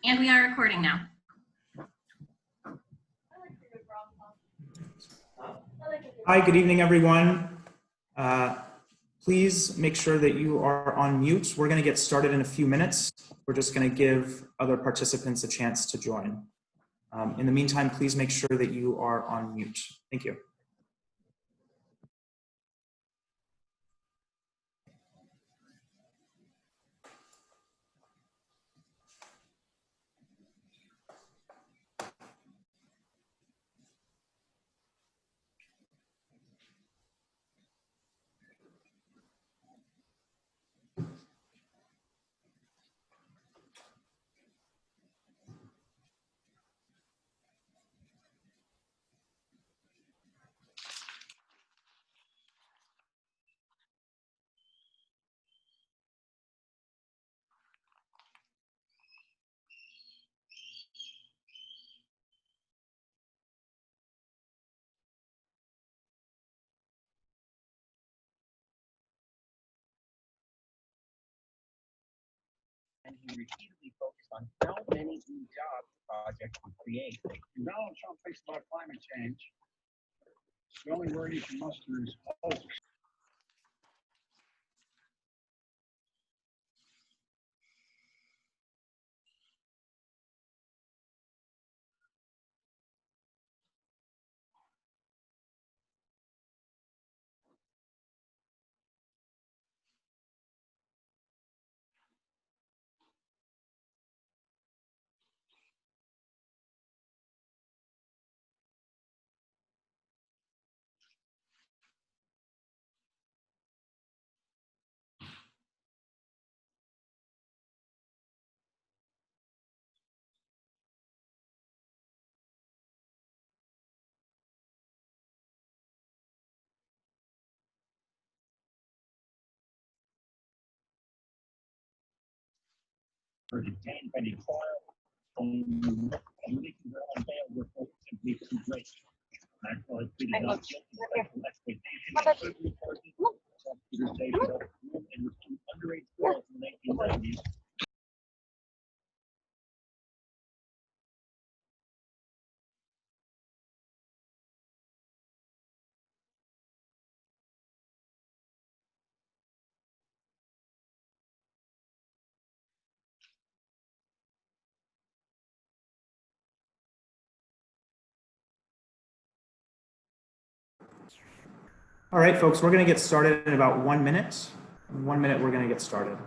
And we are recording now. Hi, good evening, everyone. Please make sure that you are on mute. We're going to get started in a few minutes. We're just going to give other participants a chance to join. In the meantime, please make sure that you are on mute. Thank you. And he repeatedly focused on how many new job projects would create. And Donald Trump thinks about climate change. The only word he can muster is hoax. For detained pending trial, and leaking their own bail were simply too great. Maxwell has pleaded not guilty to sexual exploitation of certain persons. Prosecutors say he helped groom and recruit underage girls in the 1990s. All right, folks, we're going to get started in about 1 minute. In 1 minute, we're going to get started.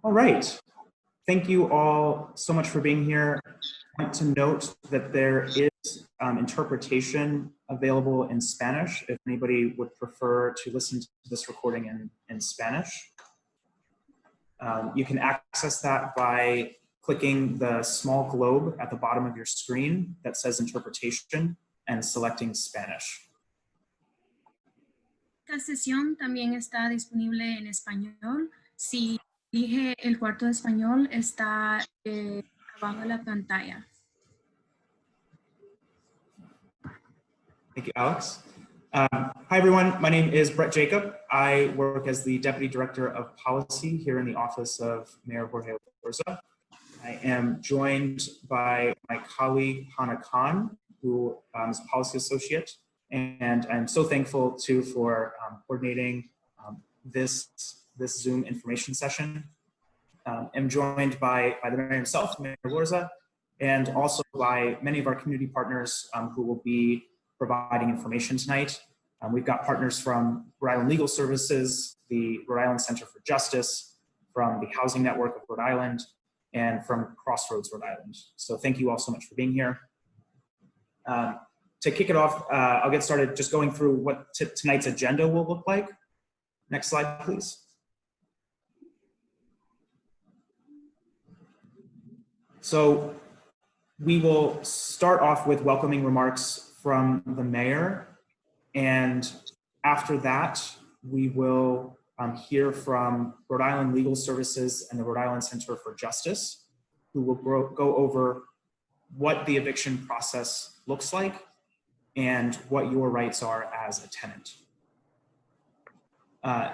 All right. Thank you all so much for being here. I want to note that there is interpretation available in Spanish if anybody would prefer to listen to this recording in Spanish. You can access that by clicking the small globe at the bottom of your screen that says interpretation and selecting Spanish. Esta sesión también está disponible en español. Si elige el cuarto de español, está abajo de la pantalla. Thank you, Alex. Hi, everyone. My name is Brett Jacob. I work as the Deputy Director of Policy here in the office of Mayor Jorge Orza. I am joined by my colleague, Hannah Khan, who is a Policy Associate. And I'm so thankful, too, for coordinating this Zoom information session. I'm joined by the mayor himself, Mayor Orza, and also by many of our community partners who will be providing information tonight. We've got partners from Rhode Island Legal Services, the Rhode Island Center for Justice, from the Housing Network of Rhode Island, and from Crossroads, Rhode Island. So thank you all so much for being here. to kick it off, I'll get started just going through what tonight's agenda will look like. Next slide, please. So we will start off with welcoming remarks from the mayor, and after that, we will hear from Rhode Island Legal Services and the Rhode Island Center for Justice, who will go over what the eviction process looks like and what your rights are as a tenant.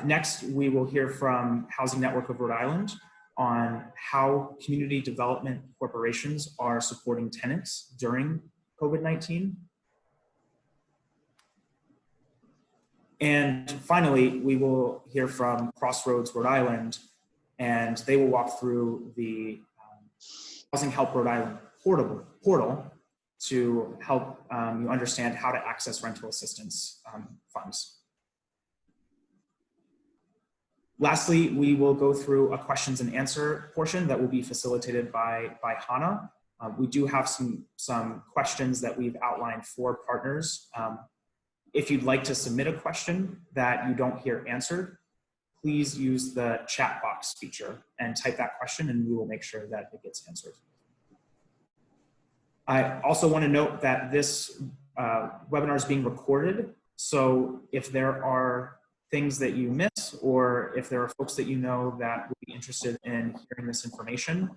Next, we will hear from Housing Network of Rhode Island on how community development corporations are supporting tenants during COVID-19. And finally, we will hear from Crossroads Rhode Island, and they will walk through the Housing Help Rhode Island portal to help you understand how to access rental assistance funds. Lastly, we will go through a questions and answer portion that will be facilitated by Hannah. We do have some questions that we've outlined for partners. If you'd like to submit a question that you don't hear answered, please use the chat box feature and type that question, and we will make sure that it gets answered. I also want to note that this webinar is being recorded, so if there are things that you miss, or if there are folks that you know that would be interested in hearing this information,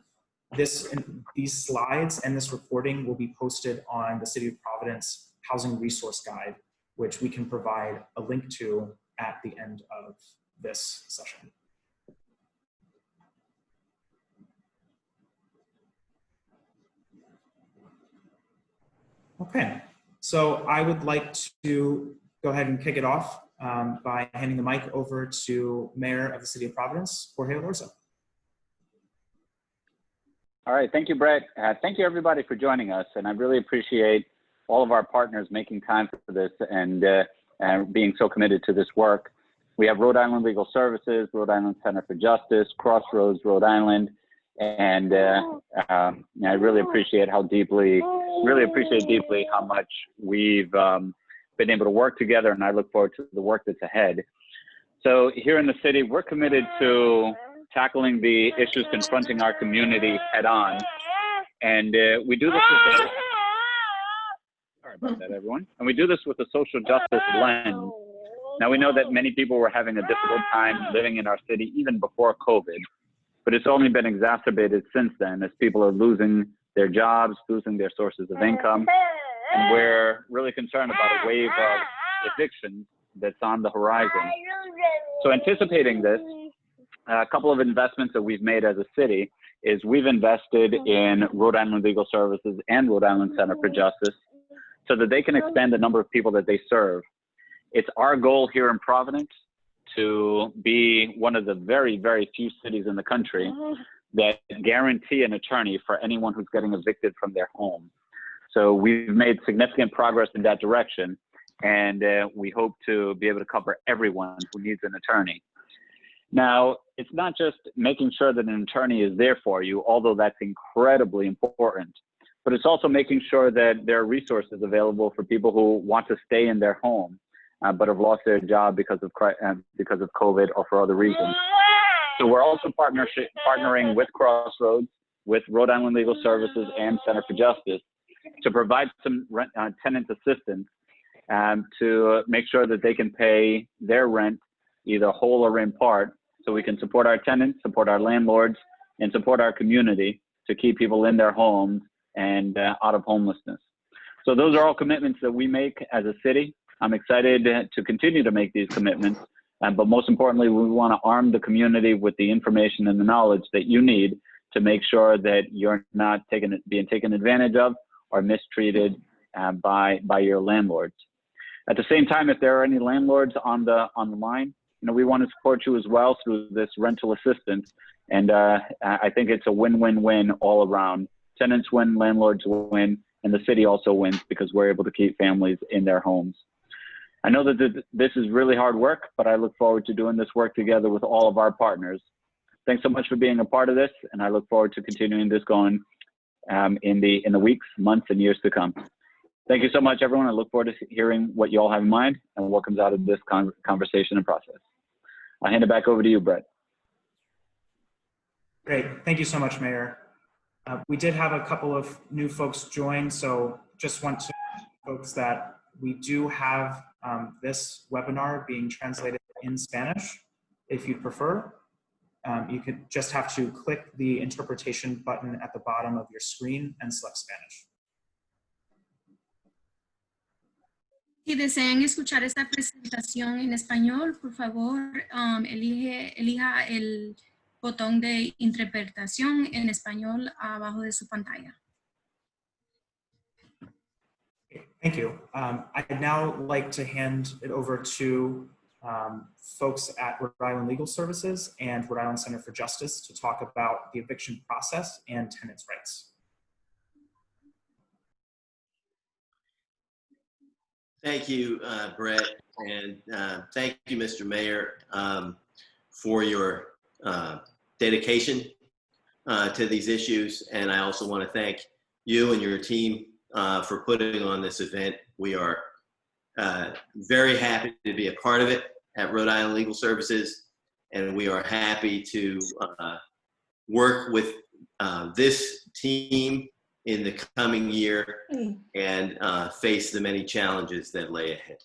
these slides and this recording will be posted on the City of Providence Housing Resource Guide, which we can provide a link to at the end of this session. Okay, so I would like to go ahead and kick it off by handing the mic over to Mayor of the City of Providence, Jorge Elorza. All right, thank you, Brett. Thank you everybody for joining us, and I really appreciate all of our partners making time for this and being so committed to this work. We have Rhode Island Legal Services, Rhode Island Center for Justice, Crossroads Rhode Island, and I really appreciate how deeply how much we've been able to work together, and I look forward to the work that's ahead. So here in the city, we're committed to tackling the issues confronting our community head on, and we do this with the, sorry about that, everyone. And we do this with a social justice lens. Now, we know that many people were having a difficult time living in our city even before COVID, but it's only been exacerbated since then as people are losing their jobs, losing their sources of income, and we're really concerned about a wave of evictions that's on the horizon. So anticipating this, a couple of investments that we've made as a city is we've invested in Rhode Island Legal Services and Rhode Island Center for Justice so that they can expand the number of people that they serve. It's our goal here in Providence to be one of the very, very few cities in the country that guarantee an attorney for anyone who's getting evicted from their home. So we've made significant progress in that direction, and we hope to be able to cover everyone who needs an attorney. Now, it's not just making sure that an attorney is there for you, although that's incredibly important, but it's also making sure that there are resources available for people who want to stay in their home, but have lost their job because of COVID or for other reasons. So we're also partnering with Crossroads, with Rhode Island Legal Services and Center for Justice to provide some tenant assistance to make sure that they can pay their rent either whole or in part, so we can support our tenants, support our landlords, and support our community to keep people in their homes and out of homelessness. So those are all commitments that we make as a city. I'm excited to continue to make these commitments, but most importantly, we want to arm the community with the information and the knowledge that you need to make sure that you're not being taken advantage of or mistreated by your landlords. At the same time, if there are any landlords on the line, we want to support you as well through this rental assistance, and I think it's a win-win-win all around. Tenants win, landlords win, and the city also wins because we're able to keep families in their homes. I know that this is really hard work, but I look forward to doing this work together with all of our partners. Thanks so much for being a part of this, and I look forward to continuing this going in the weeks, months, and years to come. Thank you so much, everyone. I look forward to hearing what you all have in mind and what comes out of this conversation and process. I'll hand it back over to you, Brett. Great. Thank you so much, Mayor. We did have a couple of new folks join, so just want to folks that we do have this webinar being translated in Spanish. If you'd prefer, you could just have to click the interpretation button at the bottom of your screen and select Spanish. Si desean escuchar esta presentación en español, por favor, elija el botón de interpretación en español abajo de su pantalla. Thank you. I'd now like to hand it over to folks at Rhode Island Legal Services and Rhode Island Center for Justice to talk about the eviction process and tenants' rights. Thank you, Brett, and thank you, Mr. Mayor, for your dedication to these issues. And I also want to thank you and your team for putting on this event. We are very happy to be a part of it at Rhode Island Legal Services, and we are happy to work with this team in the coming year and face the many challenges that lay ahead.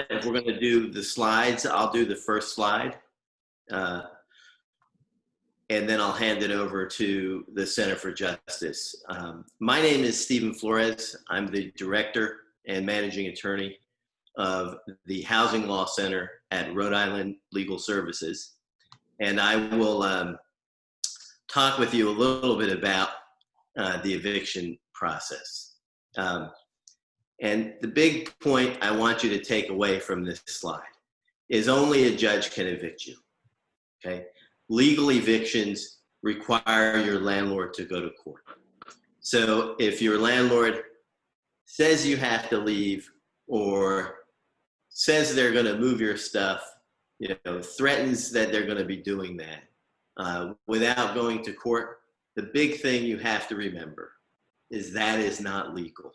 If we're going to do the slides, I'll do the first slide. And then I'll hand it over to the Center for Justice. My name is Stephen Flores. I'm the Director and Managing Attorney of the Housing Law Center at Rhode Island Legal Services. And I will talk with you a little bit about the eviction process. And the big point I want you to take away from this slide is only a judge can evict you, okay? Legal evictions require your landlord to go to court. So if your landlord says you have to leave or says they're going to move your stuff, you know, threatens that they're going to be doing that without going to court, the big thing you have to remember is that is not legal.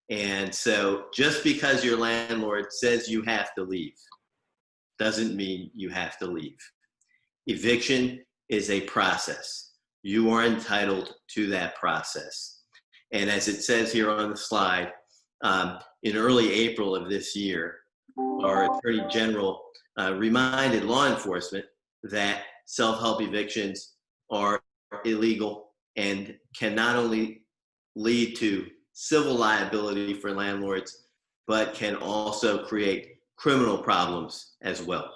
And so just because your landlord says you have to leave doesn't mean you have to leave. Eviction is a process. You are entitled to that process. And as it says here on the slide, in early April of this year, our Attorney General reminded law enforcement that self-help evictions are illegal and can not only lead to civil liability for landlords, but can also create criminal problems as well,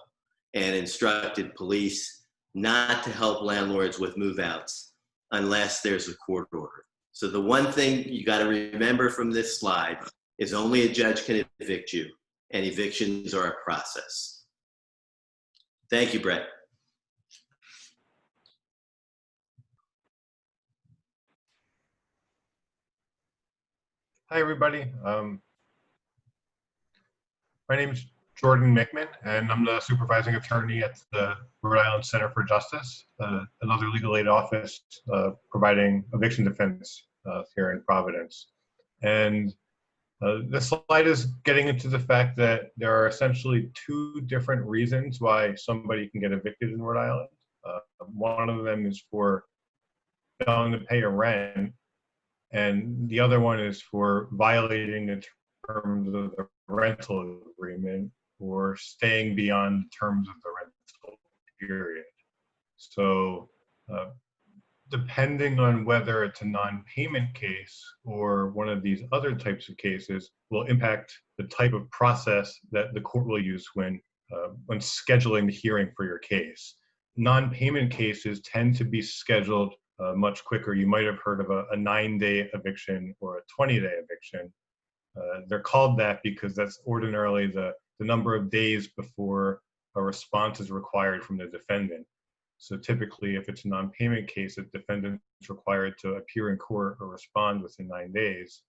and instructed police not to help landlords with move-outs unless there's a court order. So the one thing you got to remember from this slide is only a judge can evict you, and evictions are a process. Thank you, Brett. Hi, everybody. My name is Jordan Mickman, and I'm the supervising attorney at the Rhode Island Center for Justice, another legal aid office providing eviction defense here in Providence. And this slide is getting into the fact that there are essentially two different reasons why somebody can get evicted in Rhode Island. One of them is for failing to pay a rent, and the other one is for violating the terms of the rental agreement or staying beyond the terms of the rental period. So depending on whether it's a non-payment case or one of these other types of cases will impact the type of process that the court will use when scheduling the hearing for your case. Non-payment cases tend to be scheduled much quicker. You might have heard of a 9-day eviction or a 20-day eviction. They're called that because that's ordinarily the number of days before a response is required from the defendant. So typically, if it's a non-payment case, the defendant is required to appear in court or respond within 9 days.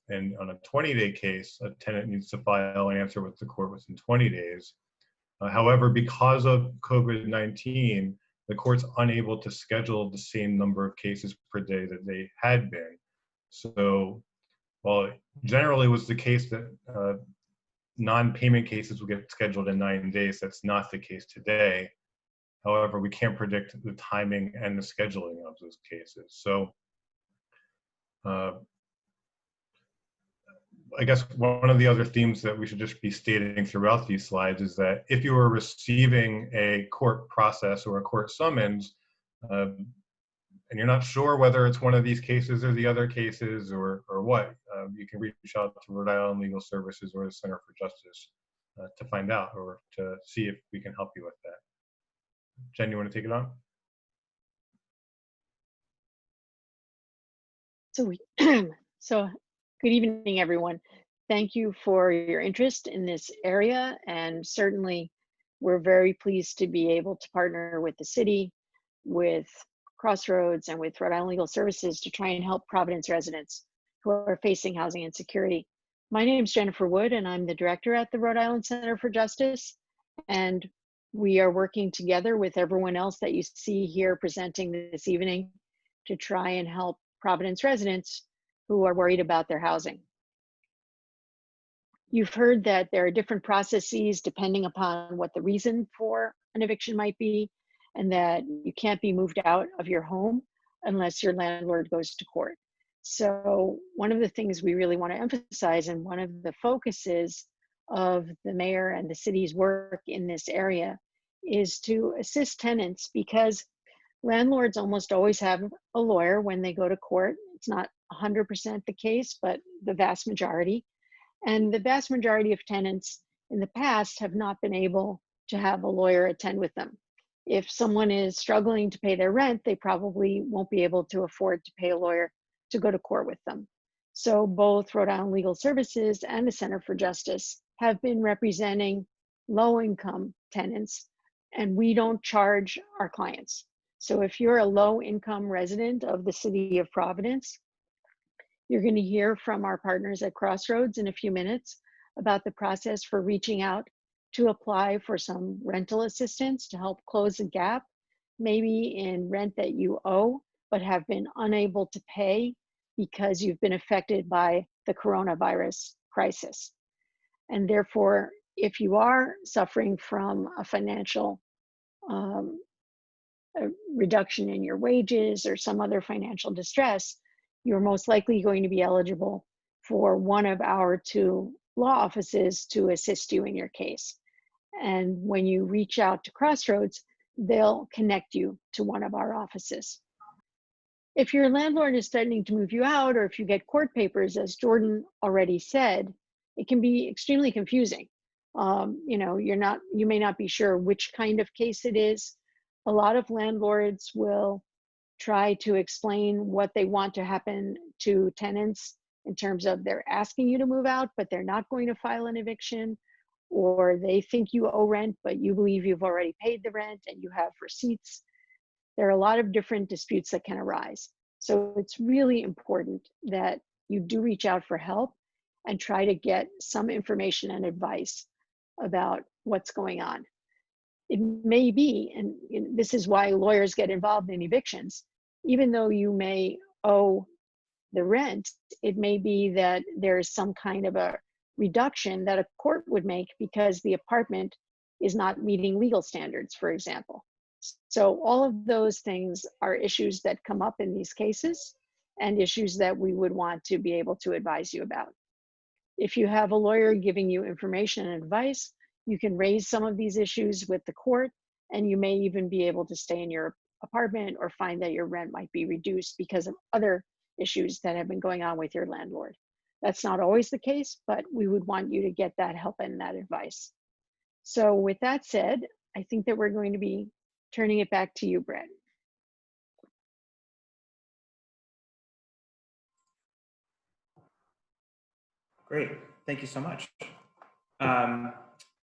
And on a 20-day case, a tenant needs to file an answer with the court within 20 days. However, because of COVID-19, the court's unable to schedule the same number of cases per day that they had been. So while it generally was the case that non-payment cases will get scheduled in 9 days, that's not the case today. However, we can't predict the timing and the scheduling of those cases. So I guess one of the other themes that we should just be stating throughout these slides is that if you are receiving a court process or a court summons, and you're not sure whether it's one of these cases or the other cases or what, you can reach out to Rhode Island Legal Services or the Center for Justice to find out or to see if we can help you with that. Jen, you want to take it on? So good evening, everyone. Thank you for your interest in this area, and certainly we're very pleased to be able to partner with the city, with Crossroads, and with Rhode Island Legal Services to try and help Providence residents who are facing housing insecurity. My name is Jennifer Wood, and I'm the director at the Rhode Island Center for Justice, and we are working together with everyone else that you see here presenting this evening to try and help Providence residents who are worried about their housing. You've heard that there are different processes depending upon what the reason for an eviction might be, and that you can't be moved out of your home unless your landlord goes to court. So one of the things we really want to emphasize, and one of the focuses of the mayor and the city's work in this area, is to assist tenants, because landlords almost always have a lawyer when they go to court. It's not 100% the case, but the vast majority. And the vast majority of tenants in the past have not been able to have a lawyer attend with them. If someone is struggling to pay their rent, they probably won't be able to afford to pay a lawyer to go to court with them. So both Rhode Island Legal Services and the Center for Justice have been representing low-income tenants, and we don't charge our clients. So if you're a low-income resident of the city of Providence, you're going to hear from our partners at Crossroads in a few minutes about the process for reaching out to apply for some rental assistance to help close a gap, maybe in rent that you owe but have been unable to pay because you've been affected by the coronavirus crisis. And therefore, if you are suffering from a financial a reduction in your wages or some other financial distress, you're most likely going to be eligible for one of our 2 law offices to assist you in your case. And when you reach out to Crossroads, they'll connect you to one of our offices. If your landlord is threatening to move you out, or if you get court papers, as Jordan already said, it can be extremely confusing. You know, you may not be sure which kind of case it is. A lot of landlords will try to explain what they want to happen to tenants in terms of they're asking you to move out, but they're not going to file an eviction, or they think you owe rent, but you believe you've already paid the rent and you have receipts. There are a lot of different disputes that can arise. So it's really important that you do reach out for help and try to get some information and advice about what's going on. It may be, and this is why lawyers get involved in evictions, even though you may owe the rent, it may be that there's some kind of a reduction that a court would make because the apartment is not meeting legal standards, for example. So all of those things are issues that come up in these cases and issues that we would want to be able to advise you about. If you have a lawyer giving you information and advice, you can raise some of these issues with the court, and you may even be able to stay in your apartment or find that your rent might be reduced because of other issues that have been going on with your landlord. That's not always the case, but we would want you to get that help and that advice. So with that said, I think that we're going to be turning it back to you, Brett. Great, thank you so much.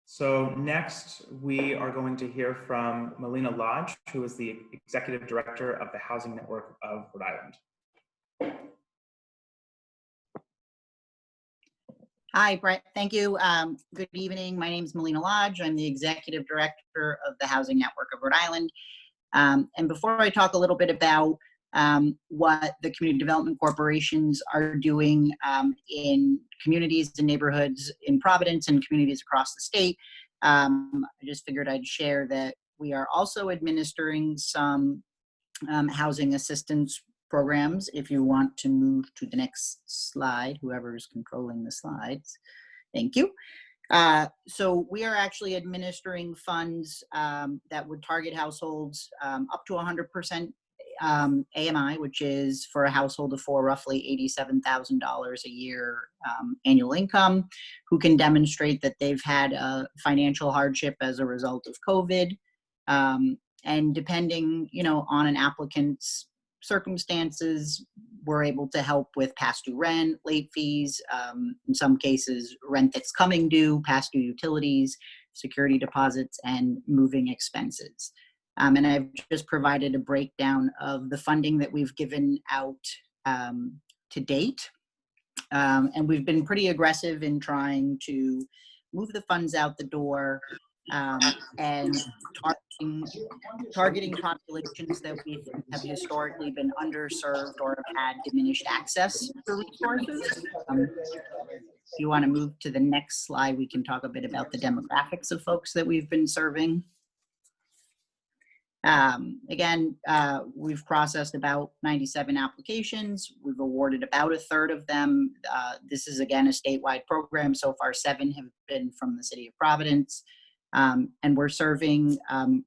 So next, we are going to hear from Melina Lodge, who is the Executive Director of the Housing Network of Rhode Island. Hi, Brett. Thank you. Good evening. My name is Melina Lodge. I'm the Executive Director of the Housing Network of Rhode Island. And before I talk a little bit about what the community development corporations are doing in communities and neighborhoods in Providence and communities across the state, I just figured I'd share that we are also administering some housing assistance programs. If you want to move to the next slide, whoever is controlling the slides. Thank you. So we are actually administering funds that would target households up to 100% AMI, which is for a household of four, roughly $87,000 a year annual income, who can demonstrate that they've had a financial hardship as a result of COVID. And depending, on an applicant's circumstances, we're able to help with past due rent, late fees, in some cases, rent that's coming due, past due utilities, security deposits, and moving expenses. And I've just provided a breakdown of the funding that we've given out to date. And we've been pretty aggressive in trying to move the funds out the door and targeting populations that we have historically been underserved or have had diminished access to resources. If you want to move to the next slide, we can talk a bit about the demographics of folks that we've been serving. Again, we've processed about 97 applications. We've awarded about a third of them. This is, again, a statewide program. So far, 7 have been from the city of Providence. And we're serving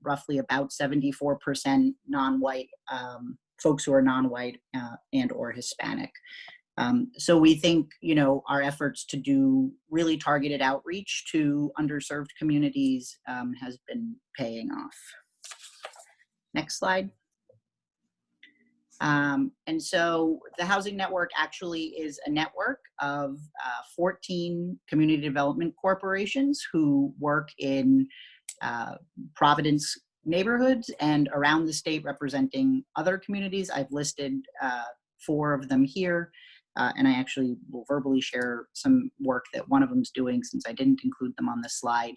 roughly about 74% non-white folks who are non-white and or Hispanic. So we think, our efforts to do really targeted outreach to underserved communities has been paying off. Next slide. And so the Housing Network actually is a network of 14 community development corporations who work in Providence neighborhoods and around the state representing other communities. I've listed 4 of them here, and I actually will verbally share some work that one of them is doing since I didn't include them on the slide.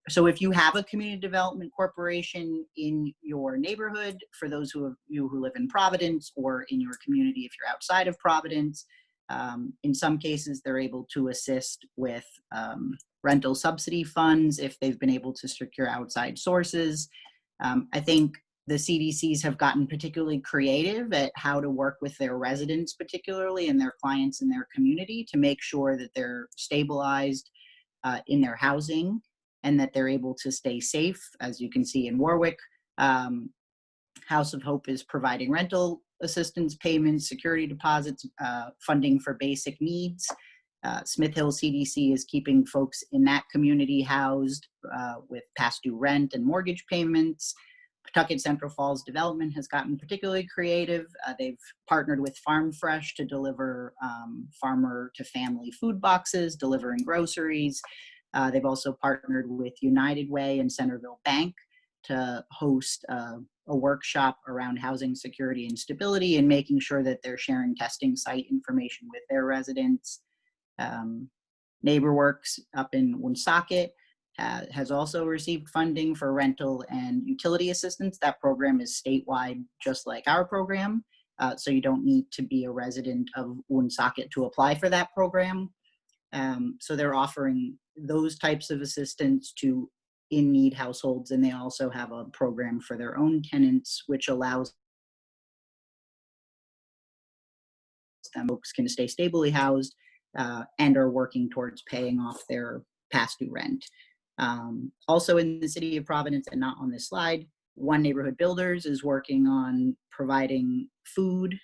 So if you have a community development corporation in your neighborhood, for those of you who live in Providence or in your community if you're outside of Providence, in some cases they're able to assist with rental subsidy funds if they've been able to secure outside sources. I think the CDCs have gotten particularly creative at how to work with their residents, particularly, and their clients in their community to make sure that they're stabilized in their housing and that they're able to stay safe. As you can see in Warwick, House of Hope is providing rental assistance payments, security deposits, funding for basic needs. Smith Hill CDC is keeping folks in that community housed with past due rent and mortgage payments. Pawtucket Central Falls Development has gotten particularly creative. They've partnered with Farm Fresh to deliver farmer to family food boxes, delivering groceries. They've also partnered with United Way and Centerville Bank to host a workshop around housing security and stability and making sure that they're sharing testing site information with their residents. NeighborWorks up in Woonsocket has also received funding for rental and utility assistance. That program is statewide, just like our program. So you don't need to be a resident of Woonsocket to apply for that program. So they're offering those types of assistance to in-need households, and they also have a program for their own tenants, which allows them folks can stay stably housed and are working towards paying off their past due rent. Also in the city of Providence, and not on this slide, One Neighborhood Builders is working on providing food,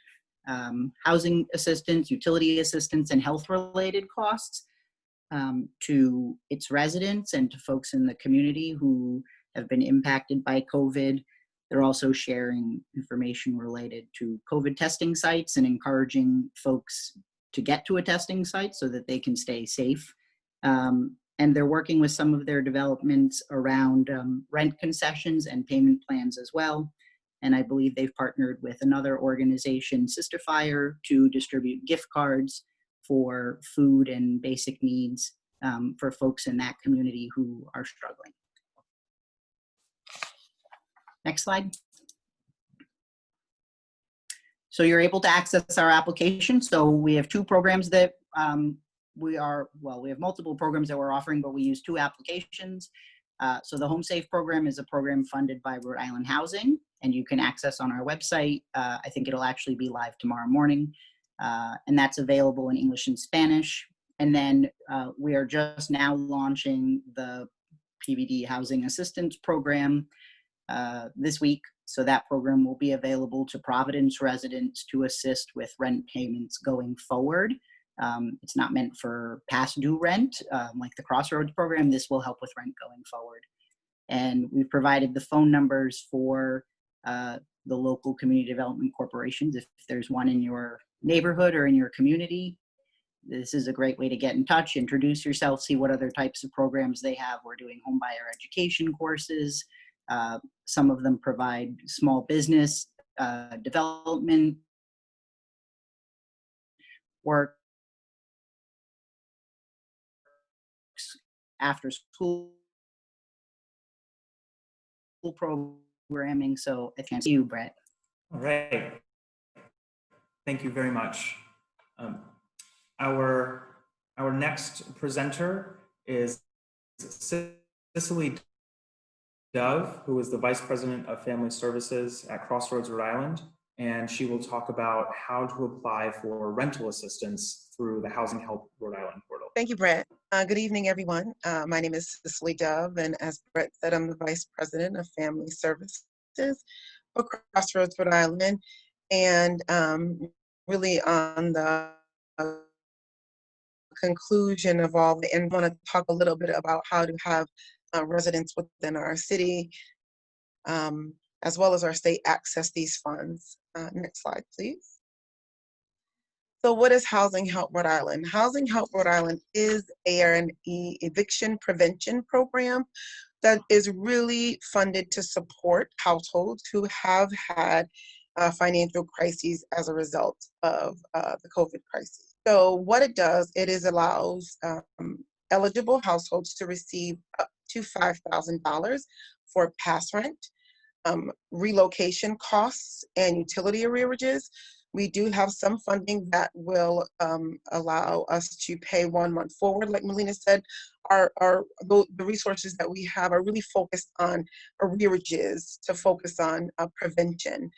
housing assistance, utility assistance, and health-related costs to its residents and to folks in the community who have been impacted by COVID. They're also sharing information related to COVID testing sites and encouraging folks to get to a testing site so that they can stay safe. And they're working with some of their developments around rent concessions and payment plans as well. And I believe they've partnered with another organization, Sister Fire, to distribute gift cards for food and basic needs for folks in that community who are struggling. Next slide. So you're able to access our application. So we have two programs that we have multiple programs that we're offering, but we use two applications. So the Home Safe program is a program funded by Rhode Island Housing, and you can access on our website. I think it'll actually be live tomorrow morning, and that's available in English and Spanish. And then we are just now launching the PVD Housing Assistance Program this week. So that program will be available to Providence residents to assist with rent payments going forward. It's not meant for past due rent, like the Crossroads program. This will help with rent going forward. And we've provided the phone numbers for the local community development corporations. If there's one in your neighborhood or in your community, this is a great way to get in touch, introduce yourself, see what other types of programs they have. We're doing home buyer education courses. Some of them provide small business development work, after school programming. So I thank you, Brett. All right. Thank you very much. Our next presenter is Cicely Dove, who is the Vice President of Family Services at Crossroads, Rhode Island, and she will talk about how to apply for rental assistance through the Housing Help Rhode Island portal. Thank you, Brett. Good evening, everyone. My name is Cicely Dove, and as Brett said, I'm the Vice President of Family Services for Crossroads, Rhode Island, and really on the conclusion of all the, and I want to talk a little bit about how to have residents within our city, as well as our state, access these funds. Next slide, please. So what is Housing Help Rhode Island? Housing Help Rhode Island is an eviction prevention program that is really funded to support households who have had financial crises as a result of the COVID crisis. So what it does, allows eligible households to receive up to $5,000 for past rent, relocation costs, and utility arrearages. We do have some funding that will allow us to pay 1 month forward. Like Melina said, the resources that we have are really focused on arrearages to focus on prevention.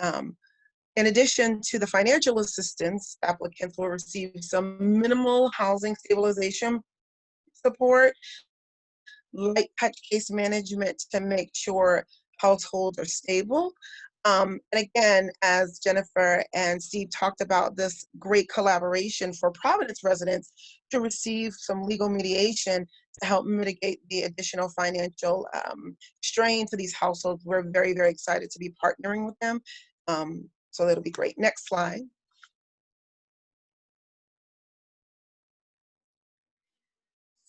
In addition to the financial assistance, applicants will receive some minimal housing stabilization support, light touch case management to make sure households are stable. And again, as Jennifer and Steve talked about, this great collaboration for Providence residents to receive some legal mediation to help mitigate the additional financial strain to these households. We're very, very excited to be partnering with them. So that'll be great. Next slide.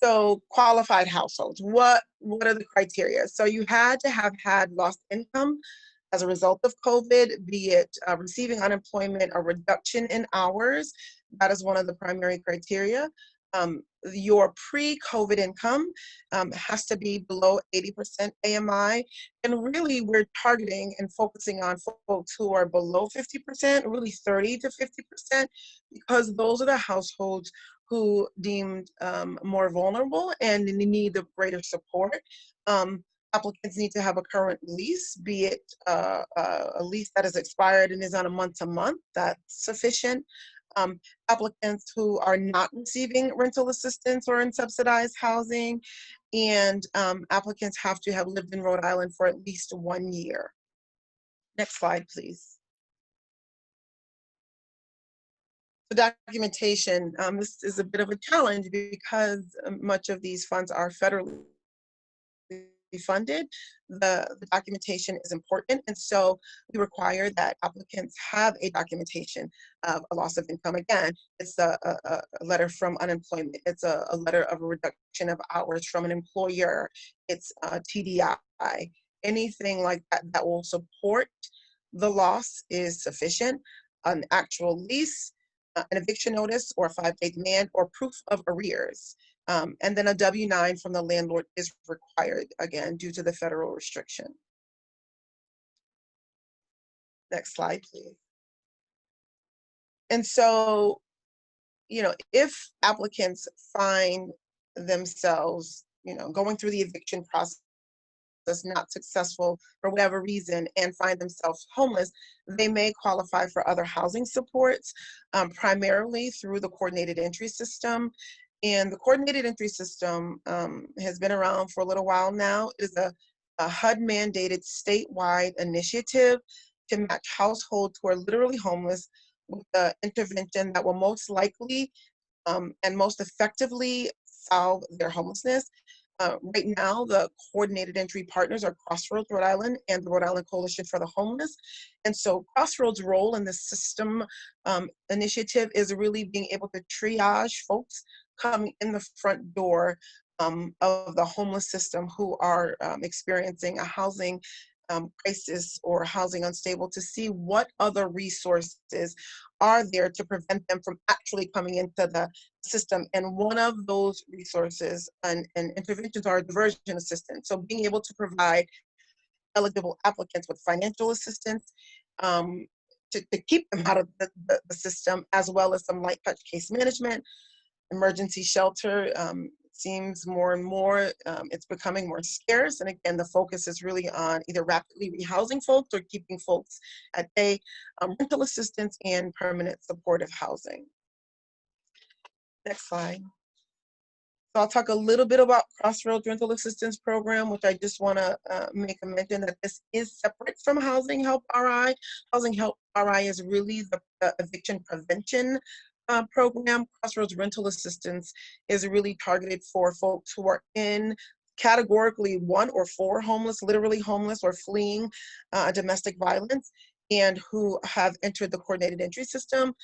So qualified households, what are the criteria? So you had to have had lost income as a result of COVID, be it receiving unemployment or reduction in hours. That is one of the primary criteria. Your pre-COVID income has to be below 80% AMI. And really we're targeting and focusing on folks who are below 50%, really 30 to 50%, because those are the households who deemed more vulnerable and need the greater support. Applicants need to have a current lease, be it a lease that is expired and is on a month-to-month. That's sufficient. Applicants who are not receiving rental assistance or in subsidized housing, and applicants have to have lived in Rhode Island for at least 1 year. Next slide, please. The documentation, this is a bit of a challenge because much of these funds are federally funded. The documentation is important, and so we require that applicants have a documentation of a loss of income. Again, it's a letter from unemployment, it's a letter of a reduction of hours from an employer, it's a TDI, anything like that that will support the loss is sufficient. An actual lease, an eviction notice or a 5-day demand, or proof of arrears. And then a W-9 from the landlord is required, again, due to the federal restriction. Next slide, please. And so, you know, if applicants find themselves, you know, going through the eviction process not successful for whatever reason and find themselves homeless, they may qualify for other housing supports, primarily through the coordinated entry system. And the coordinated entry system has been around for a little while now. It is a HUD mandated statewide initiative to match households who are literally homeless with the intervention that will most likely and most effectively solve their homelessness. Right now, the coordinated entry partners are Crossroads, Rhode Island, and the Rhode Island Coalition for the Homeless. And so Crossroads' role in the system initiative is really being able to triage folks coming in the front door of the homeless system who are experiencing a housing crisis or housing unstable, to see what other resources are there to prevent them from actually coming into the system. And one of those resources and interventions are diversion assistance. So being able to provide eligible applicants with financial assistance to keep them out of the system, as well as some light touch case management, emergency shelter. Seems more and more it's becoming more scarce, and again the focus is really on either rapidly rehousing folks or keeping folks at bay, rental assistance, and permanent supportive housing. Next slide. So I'll talk a little bit about Crossroads Rental Assistance Program, which I just want to make a mention that this is separate from Housing Help RI. Housing Help RI is really the eviction prevention program. Crossroads Rental Assistance is really targeted for folks who are in categorically 1 or 4 homeless, literally homeless or fleeing domestic violence, and who have entered the coordinated entry system.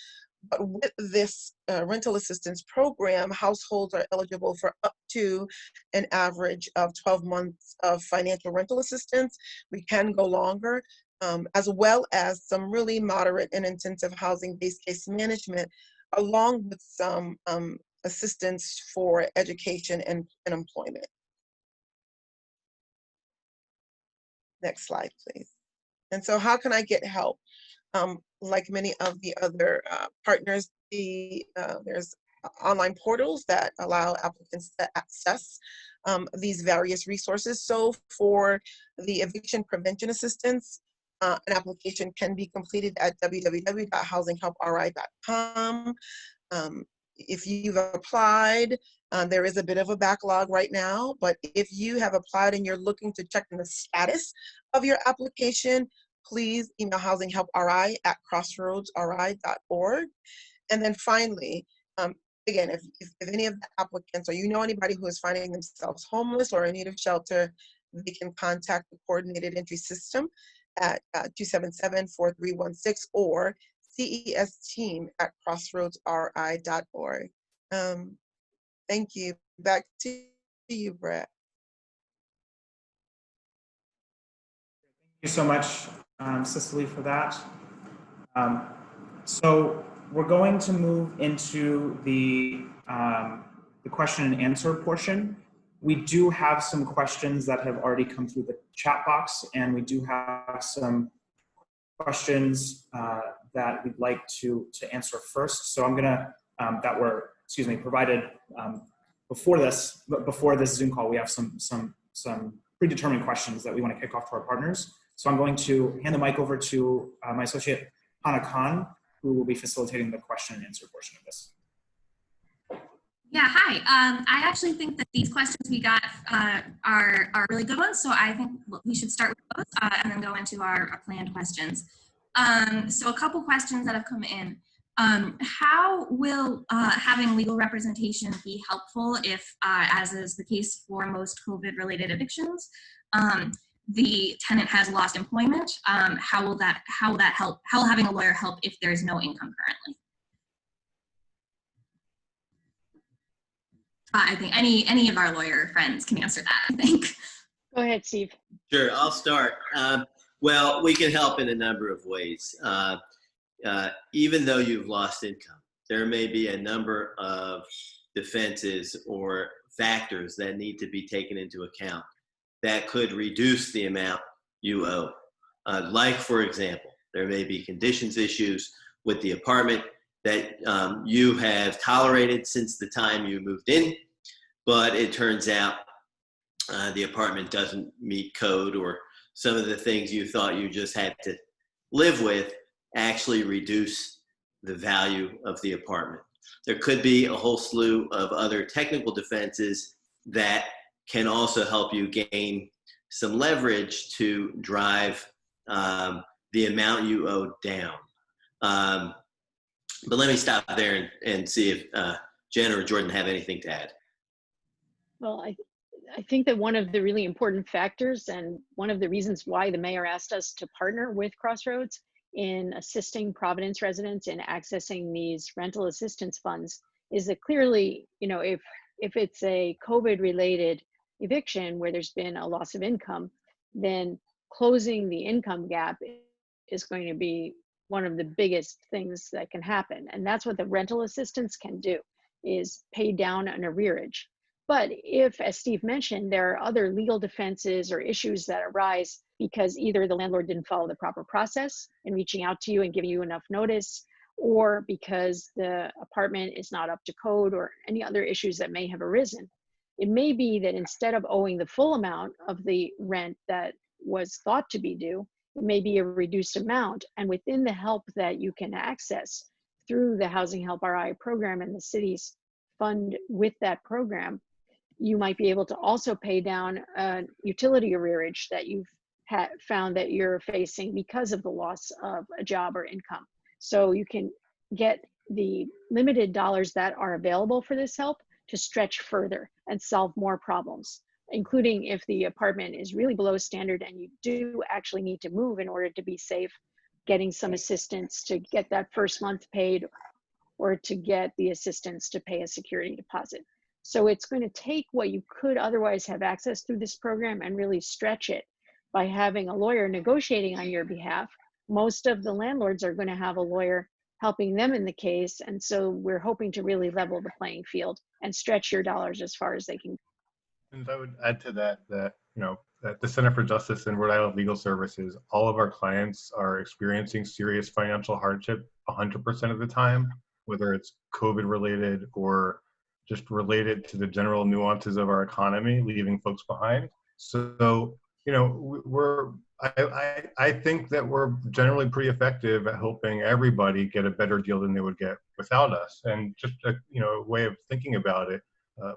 But with this rental assistance program, households are eligible for up to an average of 12 months of financial rental assistance. We can go longer, as well as some really moderate and intensive housing-based case management, along with some assistance for education and employment. Next slide, please. And so how can I get help? Like many of the other partners, there's online portals that allow applicants to access these various resources. So for the eviction prevention assistance, an application can be completed at www.housinghelpri.com. If you've applied, there is a bit of a backlog right now, but if you have applied and you're looking to check the status of your application, please email housinghelpri@crossroadsri.org. And then finally, again, if any of the applicants or you know anybody who is finding themselves homeless or in need of shelter, they can contact the coordinated entry system at 277-4316 or CESteam@crossroadsri.org. Thank you. Back to you, Brett. Thank you so much, Cicely, for that. So we're going to move into the question and answer portion. We do have some questions that have already come through the chat box, and we do have some questions that we'd like to answer first. So I'm gonna, that were, provided before this Zoom call. We have some predetermined questions that we want to kick off to our partners. So I'm going to hand the mic over to my associate, Hannah Khan, who will be facilitating the question and answer portion of this. Yeah, hi. I actually think that these questions we got are really good ones. So I think we should start with those and then go into our planned questions. So a couple questions that have come in. How will having legal representation be helpful if, as is the case for most COVID-related evictions, the tenant has lost employment? How will that help? How will having a lawyer help if there is no income currently? I think any of our lawyer friends can answer that, I think. Go ahead, Steve. Sure, I'll start. Well, we can help in a number of ways. Even though you've lost income, there may be a number of defenses or factors that need to be taken into account that could reduce the amount you owe. Like, for example, There may be conditions issues with the apartment that you have tolerated since the time you moved in, but it turns out the apartment doesn't meet code, or some of the things you thought you just had to live with actually reduce the value of the apartment. There could be a whole slew of other technical defenses that can also help you gain some leverage to drive the amount you owe down. But let me stop there and see if Jen or Jordan have anything to add. Well, I think that one of the really important factors, and one of the reasons why the mayor asked us to partner with Crossroads in assisting Providence residents in accessing these rental assistance funds, is that clearly, you know, if it's a COVID-related eviction where there's been a loss of income, then closing the income gap is going to be one of the biggest things that can happen. And that's what the rental assistance can do, is pay down an arrearage. But if, as Steve mentioned, there are other legal defenses or issues that arise because either the landlord didn't follow the proper process in reaching out to you and giving you enough notice, or because the apartment is not up to code, or any other issues that may have arisen, it may be that instead of owing the full amount of the rent that was thought to be due, it may be a reduced amount. And within the help that you can access through the Housing Help RI program and the city's fund with that program, you might be able to also pay down a utility arrearage that you've found that you're facing because of the loss of a job or income. So you can get the limited dollars that are available for this help to stretch further and solve more problems, including if the apartment is really below standard and you do actually need to move in order to be safe, getting some assistance to get that first month paid, or to get the assistance to pay a security deposit. So it's going to take what you could otherwise have access through this program and really stretch it by having a lawyer negotiating on your behalf. Most of the landlords are going to have a lawyer helping them in the case. And so we're hoping to really level the playing field and stretch your dollars as far as they can. And I would add to that, you know, at the Center for Justice and Rhode Island Legal Services, all of our clients are experiencing serious financial hardship 100% of the time, whether it's COVID related or just related to the general nuances of our economy, leaving folks behind. So, you know, I think that we're generally pretty effective at helping everybody get a better deal than they would get without us. And just a, you know, a way of thinking about it,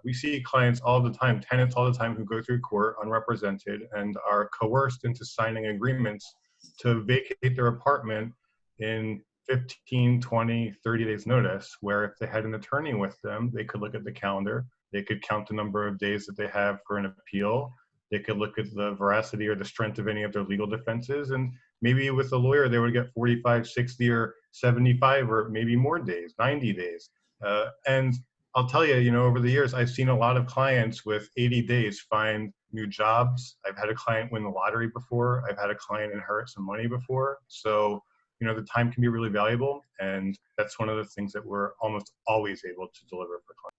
we see clients all the time, tenants all the time, who go through court unrepresented and are coerced into signing agreements to vacate their apartment in 15, 20, 30 days notice, where if they had an attorney with them, they could look at the calendar, they could count the number of days that they have for an appeal, they could look at the veracity or the strength of any of their legal defenses, and maybe with a lawyer, they would get 45, 60, or 75, or maybe more days, 90 days. And I'll tell you, you know, over the years, I've seen a lot of clients with 80 days find new jobs. I've had a client win the lottery before. I've had a client inherit some money before. So, you know, the time can be really valuable. And that's one of the things that we're almost always able to deliver for clients.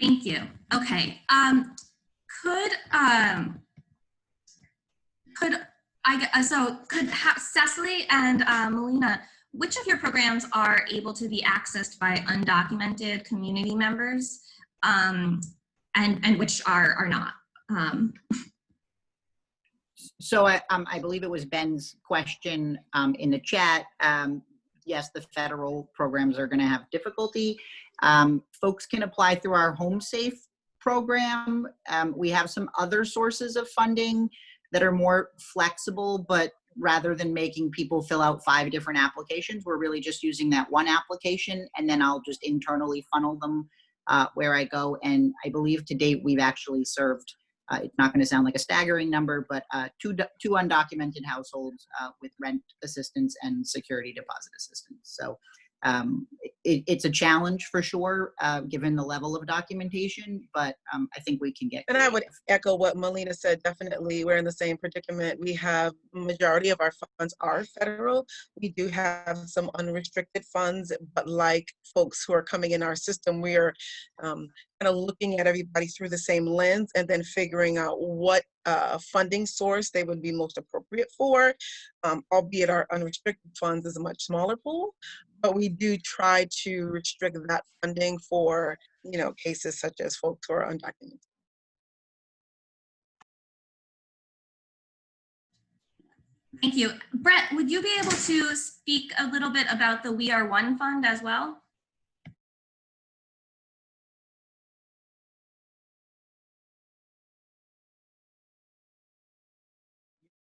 Thank you. Okay. Could Cecily and Melina, which of your programs are able to be accessed by undocumented community members, and which are not? So I believe it was Ben's question in the chat. Yes, the federal programs are going to have difficulty. Folks can apply through our Home Safe program. We have some other sources of funding that are more flexible, but rather than making people fill out 5 different applications, we're really just using that one application, and then I'll just internally funnel them where I go. And I believe to date, we've actually served, it's not going to sound like a staggering number, but two undocumented households with rent assistance and security deposit assistance. So It's a challenge for sure, given the level of documentation, but I think we can get And I would creative. echo what Melina said. Definitely, we're in the same predicament. We have majority of our funds are federal. We do have some unrestricted funds, but like folks who are coming in our system, we are kind of looking at everybody through the same lens and then figuring out what funding source they would be most appropriate for, albeit our unrestricted funds is a much smaller pool. But we do try to restrict that funding for, you know, cases such as folks who are undocumented. Thank you. Brett, would you be able to speak a little bit about the We Are One Fund as well?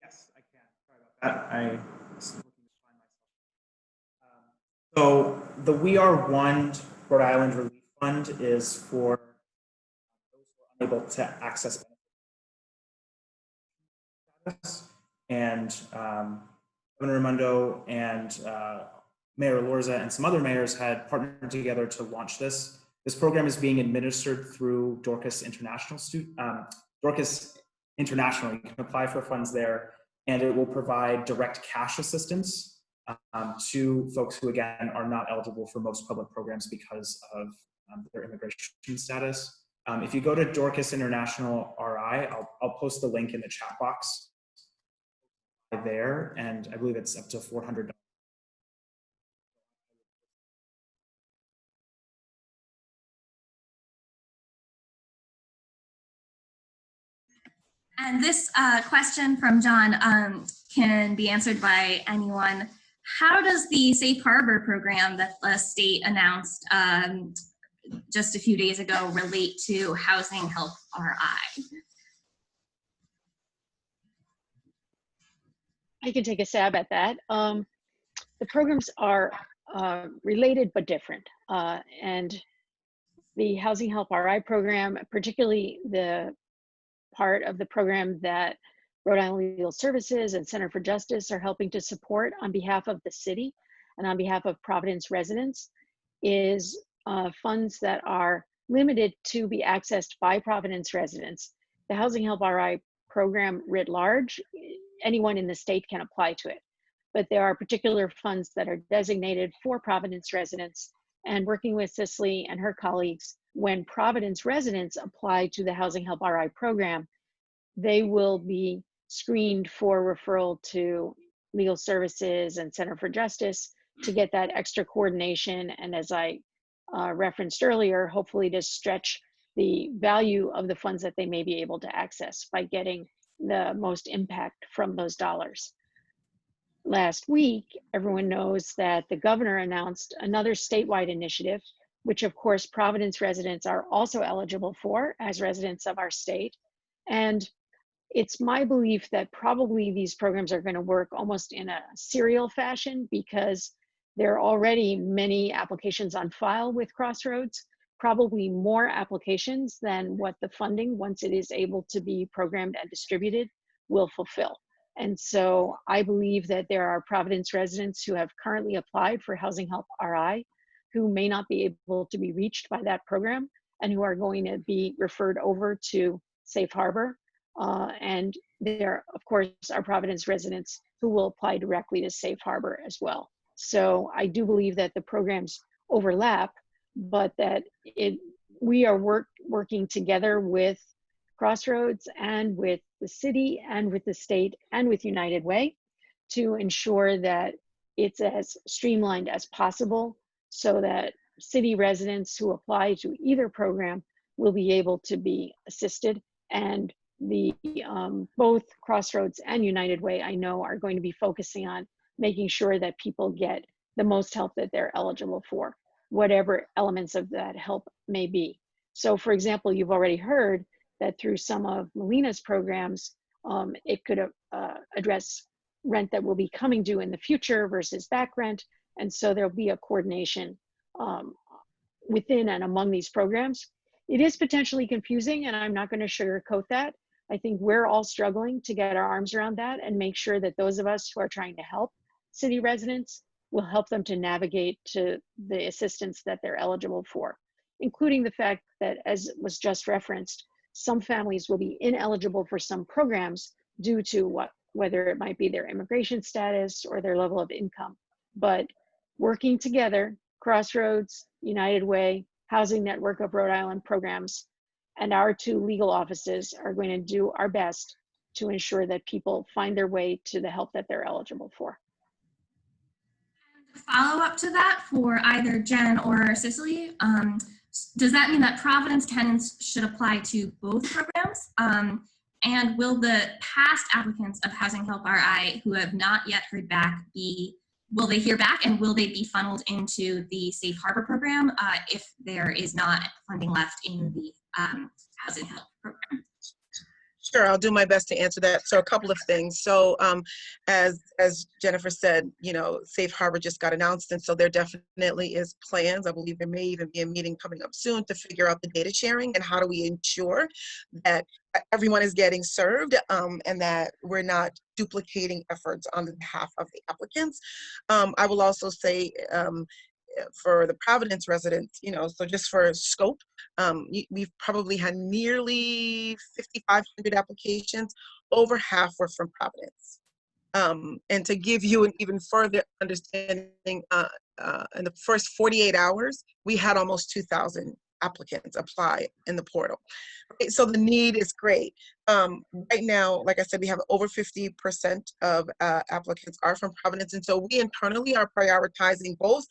Yes, I can. Sorry about that. I was looking to find myself. So the We Are One Rhode Island Relief Fund is for those who are unable to access benefits. And Governor Raimondo and Mayor Lorza and some other mayors had partnered together to launch this. This program is being administered through Dorcas International. Dorcas International, you can apply for funds there, and it will provide direct cash assistance to folks who, again, are not eligible for most public programs because of their immigration status. If you go to Dorcas International RI, I'll post the link in the chat box there, and I believe it's up to $400. And this question from John can be answered by anyone. How does the Safe Harbor program that the state announced just a few days ago relate to Housing Help RI? I can take a stab at that. The programs are related but different. And the Housing Help RI program, particularly the part of the program that Rhode Island Legal Services and Center for Justice are helping to support on behalf of the city and on behalf of Providence residents, is funds that are limited to be accessed by Providence residents. The Housing Help RI program writ large, anyone in the state can apply to it. But there are particular funds that are designated for Providence residents, and working with Cicely and her colleagues, when Providence residents apply to the Housing Help RI program, they will be screened for referral to Legal Services and Center for Justice to get that extra coordination. And as I referenced earlier, hopefully to stretch the value of the funds that they may be able to access by getting the most impact from those dollars. Last week, everyone knows that the governor announced another statewide initiative, which of course Providence residents are also eligible for as residents of our state. And it's my belief that probably these programs are going to work almost in a serial fashion, because there are already many applications on file with Crossroads, probably more applications than what the funding, once it is able to be programmed and distributed, will fulfill. And so I believe that there are Providence residents who have currently applied for Housing Help RI who may not be able to be reached by that program and who are going to be referred over to Safe Harbor. And there, of course, are Providence residents who will apply directly to Safe Harbor as well. So I do believe that the programs overlap, but that we are working together with Crossroads and with the city and with the state and with United Way to ensure that it's as streamlined as possible, so that city residents who apply to either program will be able to be assisted. And the both Crossroads and United Way, I know, are going to be focusing on making sure that people get the most help that they're eligible for, whatever elements of that help may be. So for example, you've already heard that through some of Melina's programs, it could address rent that will be coming due in the future versus back rent. And so there'll be a coordination within and among these programs. It is potentially confusing, and I'm not going to sugarcoat that. I think we're all struggling to get our arms around that and make sure that those of us who are trying to help city residents will help them to navigate to the assistance that they're eligible for, including the fact that, as was just referenced, some families will be ineligible for some programs due to whether it might be their immigration status or their level of income. But working together, Crossroads, United Way, Housing Network of Rhode Island programs, and our 2 legal offices are going to do our best to ensure that people find their way to the help that they're eligible for. Follow up to that for either Jen or Cicely, does that mean that Providence tenants should apply to both programs? And will the past applicants of Housing Help RI who have not yet heard back will they hear back, and will they be funneled into the Safe Harbor program if there is not funding left in the Housing Help program? Sure, I'll do my best to answer that. So a couple of things. So as Jennifer said, you know, Safe Harbor just got announced, and so there definitely is plans. I believe there may even be a meeting coming up soon to figure out the data sharing and how do we ensure that everyone is getting served and that we're not duplicating efforts on behalf of the applicants. I will also say for the Providence residents, you know, so just for scope, we've probably had nearly 5,500 applications. Over half were from Providence. And to give you an even further understanding, in the first 48 hours, we had almost 2,000 applicants apply in the portal. Right, so the need is great. Right now, like I said, we have over 50% of applicants are from Providence, and so we internally are prioritizing both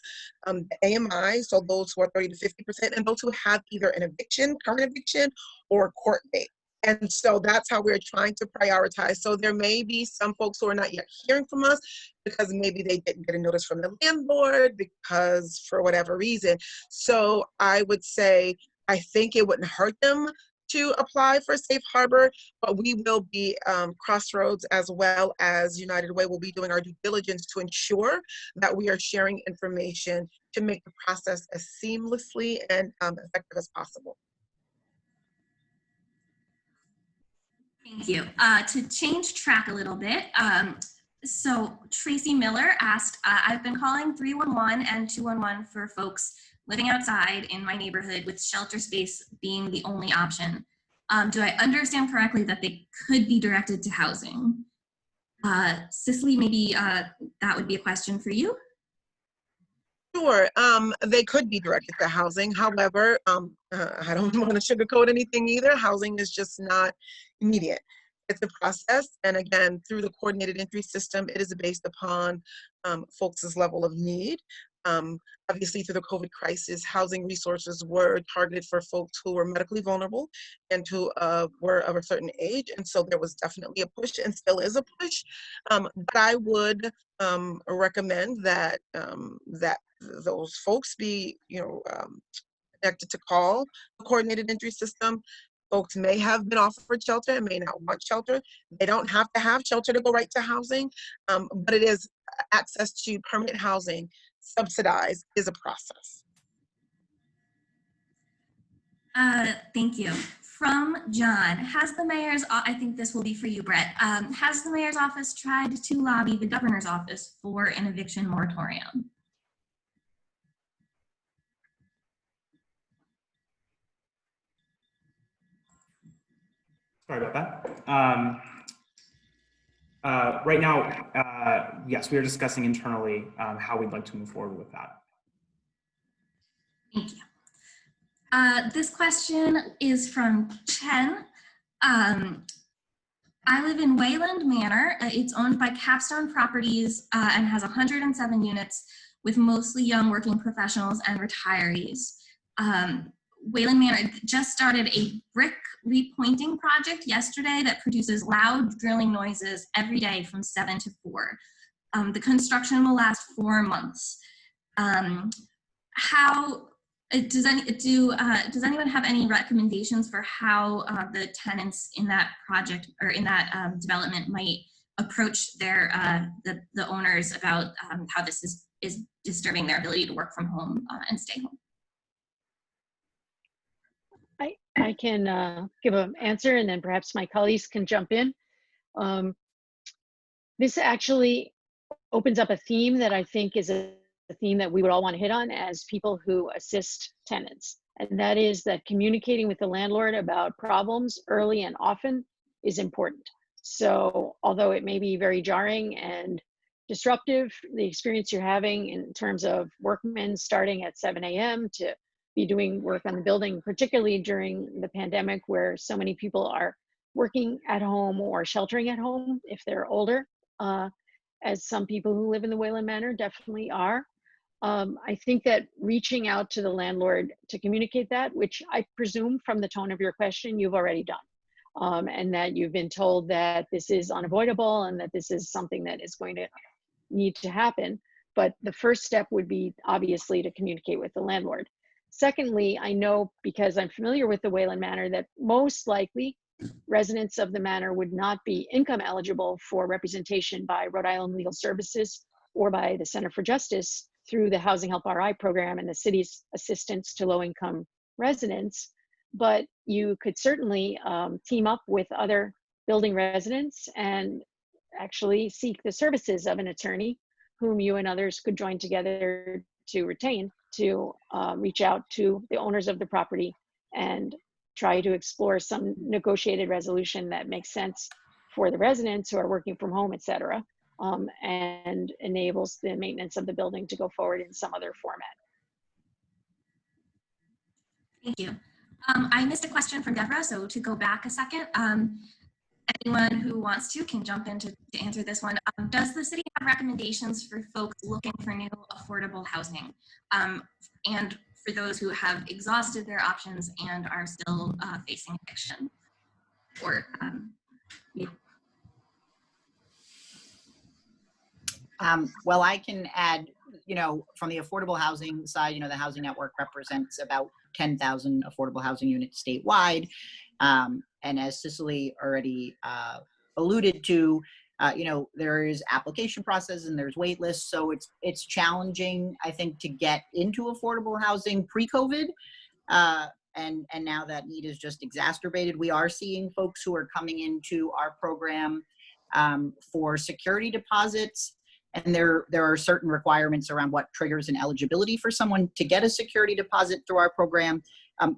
the AMI, so those who are 30 to 50%, and those who have either an eviction, current eviction, or a court date. And so that's how we're trying to prioritize. So there may be some folks who are not yet hearing from us because maybe they didn't get a notice from the landlord because for whatever reason. So I would say, I think it wouldn't hurt them to apply for Safe Harbor, but we will be, Crossroads as well as United Way will be doing our due diligence to ensure that we are sharing information to make the process as seamlessly and effective as possible. Thank you. To change track a little bit, so Tracy Miller asked, I've been calling 311 and 211 for folks living outside in my neighborhood with shelter space being the only option. Do I understand correctly that they could be directed to housing? Cicely, maybe that would be a question for you. Sure, they could be directed to housing. However, I don't want to sugarcoat anything either. Housing is just not immediate. It's a process, and again, through the coordinated entry system, it is based upon folks' level of need. Obviously, through the COVID crisis, housing resources were targeted for folks who were medically vulnerable and who were of a certain age, and so there was definitely a push, and still is a push. But I would recommend that those folks be, connected to call the coordinated entry system. Folks may have been offered shelter and may not want shelter. They don't have to have shelter to go right to housing, but it is access to permanent housing subsidized is a process. Thank you. From John, has the mayor's, I think this will be for you, Brett, has the mayor's office tried to lobby the governor's office for an eviction moratorium? Sorry about that. Right now, yes, we are discussing internally how we'd like to move forward with that. Thank you. This question is from Chen. I live in Wayland Manor. It's owned by Capstone Properties and has 107 units with mostly young working professionals and retirees. Wayland Manor just started a brick repointing project yesterday that produces loud drilling noises every day from 7 to 4. The construction will last 4 months. Does anyone have any recommendations for how the tenants in that project or in that development might approach their the owners about how this is disturbing their ability to work from home and stay home? I can give an answer, and then perhaps my colleagues can jump in. This actually opens up a theme that I think is a theme that we would all want to hit on as people who assist tenants. And that is that communicating with the landlord about problems early and often is important. So although it may be very jarring and disruptive, the experience you're having in terms of workmen starting at 7 a.m. to be doing work on the building, particularly during the pandemic where so many people are working at home or sheltering at home if they're older, as some people who live in the Wayland Manor definitely are. I think that reaching out to the landlord to communicate that, which I presume from the tone of your question, you've already done, and that you've been told that this is unavoidable and that this is something that is going to need to happen. But the first step would be obviously to communicate with the landlord. Secondly, I know because I'm familiar with the Wayland Manor that most likely residents of the manor would not be income eligible for representation by Rhode Island Legal Services or by the Center for Justice through the Housing Help RI program and the city's assistance to low-income residents. But you could certainly team up with other building residents and actually seek the services of an attorney whom you and others could join together to retain to reach out to the owners of the property and try to explore some negotiated resolution that makes sense for the residents who are working from home, et cetera, and enables the maintenance of the building to go forward in some other format. Thank you. I missed a question from Deborah, so to go back a second, anyone who wants to can jump in to answer this one. Does the city have recommendations for folks looking for new affordable housing? And for those who have exhausted their options and are still facing eviction? Or, yeah. Well, I can add, from the affordable housing side, the housing network represents about 10,000 affordable housing units statewide. And as Cicely already alluded to, there is application process and there's wait lists. So it's challenging, I think, to get into affordable housing pre-COVID. And now that need is just exacerbated. We are seeing folks who are coming into our program for security deposits. And there are certain requirements around what triggers an eligibility for someone to get a security deposit through our program.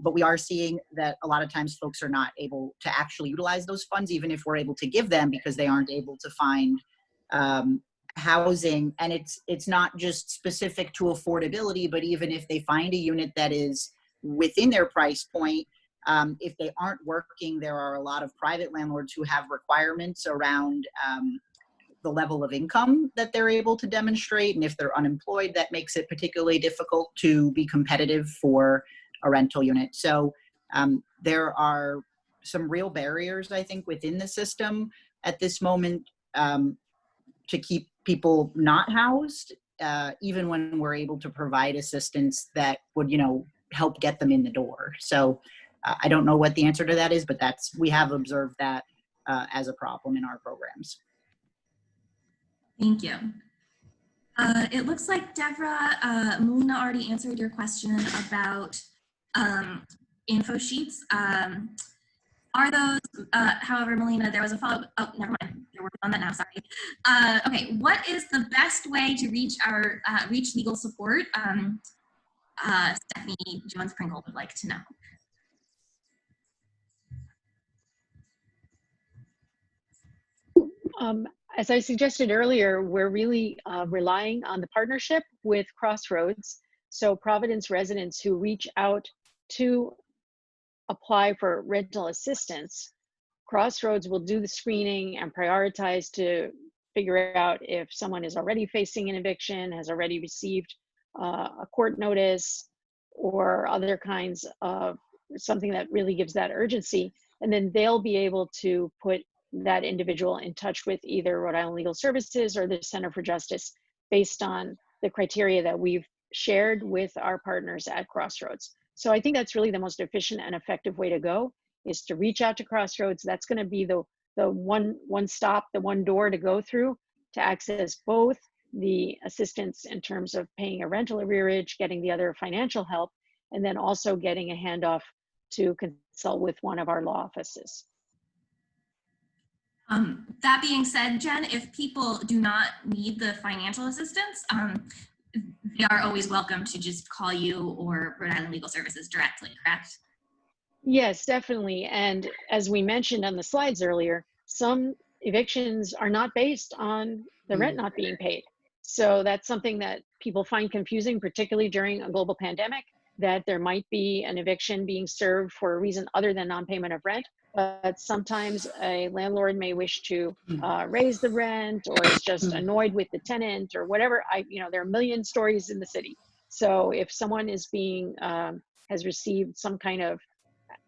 But we are seeing that a lot of times folks are not able to actually utilize those funds, even if we're able to give them, because they aren't able to find housing. And it's not just specific to affordability, but even if they find a unit that is within their price point, if they aren't working, there are a lot of private landlords who have requirements around the level of income that they're able to demonstrate. And if they're unemployed, that makes it particularly difficult to be competitive for a rental unit. So there are some real barriers, I think, within the system at this moment to keep people not housed, even when we're able to provide assistance that would, help get them in the door. So I don't know what the answer to that is, but we have observed that as a problem in our programs. Thank you. It looks like Deborah, Melina already answered your question about info sheets. Are those, however, Melina, there was a follow-up. Oh, never mind. You're working on that now. Sorry. Okay. What is the best way to reach our reach legal support? Stephanie Jones-Pringle would like to know. As I suggested earlier, we're really relying on the partnership with Crossroads. So Providence residents who reach out to apply for rental assistance, Crossroads will do the screening and prioritize to figure out if someone is already facing an eviction, has already received a court notice, or other kinds of something that really gives that urgency. And then they'll be able to put that individual in touch with either Rhode Island Legal Services or the Center for Justice based on the criteria that we've shared with our partners at Crossroads. So I think that's really the most efficient and effective way to go, is to reach out to Crossroads. That's going to be the one stop, the one door to go through to access both the assistance in terms of paying a rental arrearage, getting the other financial help, and then also getting a handoff to consult with one of our law offices. That being said, Jen, if people do not need the financial assistance, they are always welcome to just call you or Rhode Island Legal Services directly, correct? Yes, definitely. And as we mentioned on the slides earlier, some evictions are not based on the rent not being paid. So that's something that people find confusing, particularly during a global pandemic, that there might be an eviction being served for a reason other than non-payment of rent. But sometimes a landlord may wish to raise the rent, or is just annoyed with the tenant or whatever. There are a million stories in the city. So if someone is being, has received some kind of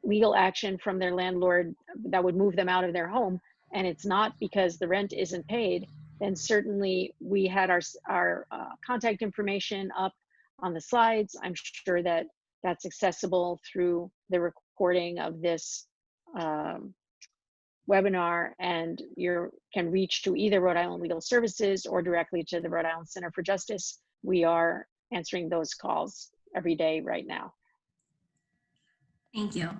legal action from their landlord that would move them out of their home, and it's not because the rent isn't paid, then certainly we had our contact information up on the slides. I'm sure that that's accessible through the recording of this webinar, and you can reach to either Rhode Island Legal Services or directly to the Rhode Island Center for Justice. We are answering those calls every day right now. Thank you.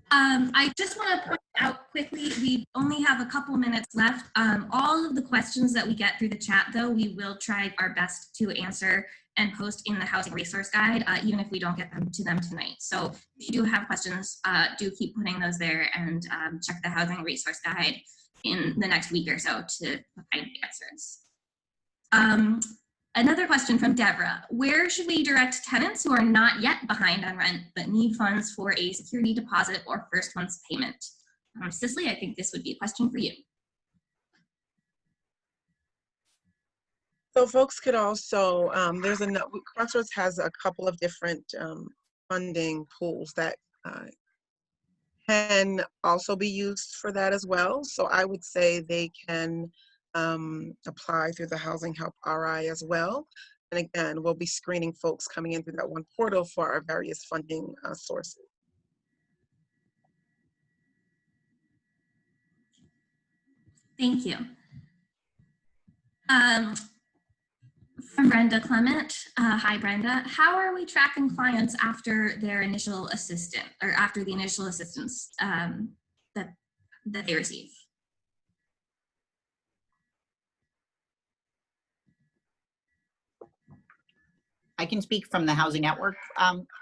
I just want to point out quickly, we only have a couple minutes left. All of the questions that we get through the chat, though, we will try our best to answer and post in the Housing Resource Guide, even if we don't get them to them tonight. So if you do have questions, do keep putting those there, and check the Housing Resource Guide in the next week or so to find answers. Another question from Deborah: where should we direct tenants who are not yet behind on rent but need funds for a security deposit or first month's payment? Cicely, I think this would be a question for you. So folks could also, Crossroads has a couple of different funding pools that can also be used for that as well. So I would say they can apply through the Housing Help RI as well. And again, we'll be screening folks coming in through that one portal for our various funding sources. Thank you. From Brenda Clement. Hi, Brenda. How are we tracking clients after their initial assistance, or after the initial assistance that they receive? I can speak from the housing network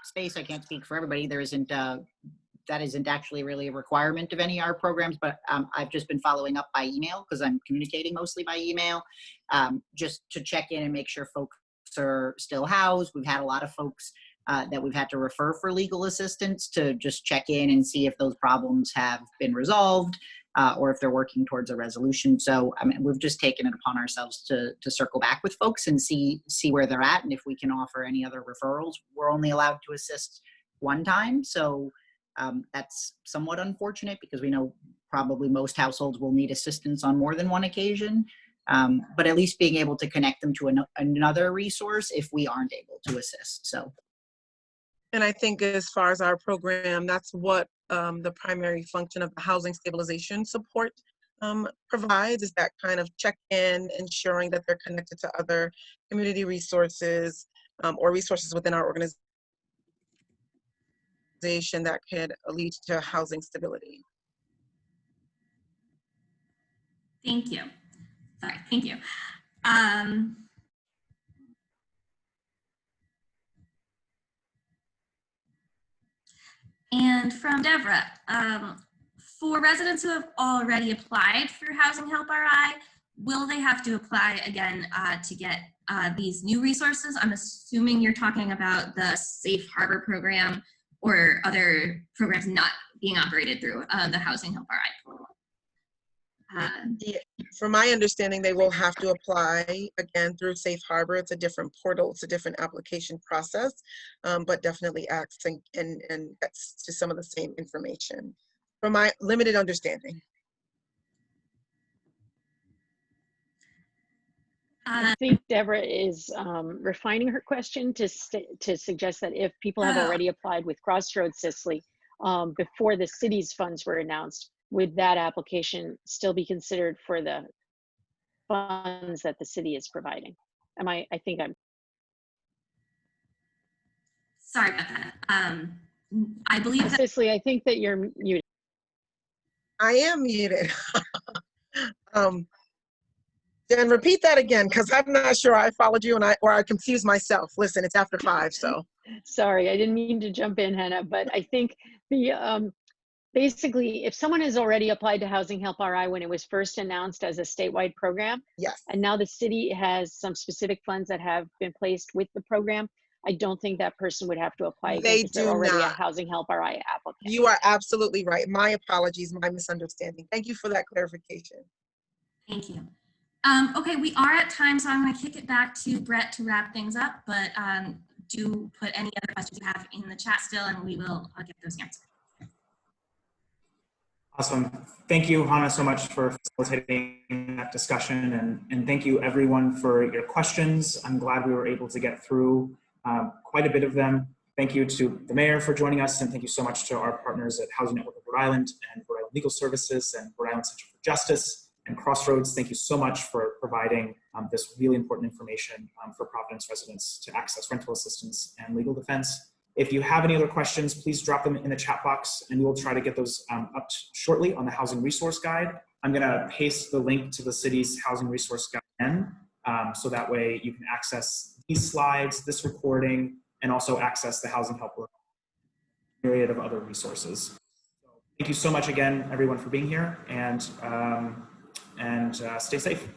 space. I can't speak for everybody. There isn't, that isn't actually really a requirement of any of our programs, but I've just been following up by email because I'm communicating mostly by email, just to check in and make sure folks are still housed. We've had a lot of folks that we've had to refer for legal assistance to just check in and see if those problems have been resolved, or if they're working towards a resolution. So I mean, we've just taken it upon ourselves to circle back with folks and see where they're at, and if we can offer any other referrals. We're only allowed to assist one time, so that's somewhat unfortunate because we know probably most households will need assistance on more than one occasion, but at least being able to connect them to another resource if we aren't able to assist. So. And I think as far as our program, that's what the primary function of the housing stabilization support provides, is that kind of check-in, ensuring that they're connected to other community resources or resources within our organization that could lead to housing stability. Thank you. Sorry, thank you. And from Deborah, for residents who have already applied for Housing Help RI, will they have to apply again to get these new resources? I'm assuming you're talking about the Safe Harbor program or other programs not being operated through the Housing Help RI. Yeah, from my understanding, they will have to apply again through Safe Harbor. It's a different portal, it's a different application process, but definitely acts and gets to some of the same information, from my limited understanding. I think Deborah is refining her question to suggest that if people have already applied with Crossroads, Cicely, before the city's funds were announced, would that application still be considered for the funds that the city is providing? I think I'm. Sorry about that. I believe that. Cicely, I think that you're muted. I am muted. Jen, repeat that again, because I'm not sure I followed you or I confused myself. Listen, it's after 5, so. Sorry, I didn't mean to jump in, Hannah, but I think the basically, if someone has already applied to Housing Help RI when it was first announced as a statewide program, Yes. and now the city has some specific funds that have been placed with the program, I don't think that person would have to apply again They because they're do already a not. Housing Help RI applicant. You are absolutely right. My apologies, my misunderstanding. Thank you for that clarification. Thank you. Okay, we are at time, so I'm going to kick it back to Brett to wrap things up, but do put any other questions you have in the chat still, and we will get those answered. Awesome. Thank you, Hannah, so much for facilitating that discussion, and thank you everyone for your questions. I'm glad we were able to get through quite a bit of them. Thank you to the mayor for joining us, and thank you so much to our partners at Housing Network of Rhode Island and Rhode Island Legal Services and Rhode Island Center for Justice and Crossroads. Thank you so much for providing this really important information for Providence residents to access rental assistance and legal defense. If you have any other questions, please drop them in the chat box and we'll try to get those up shortly on the Housing Resource Guide. I'm gonna paste the link to the city's Housing Resource Guide in, so that way you can access these slides, this recording, and also access the Housing Help myriad of other resources. So thank you so much again, everyone, for being here, and stay safe.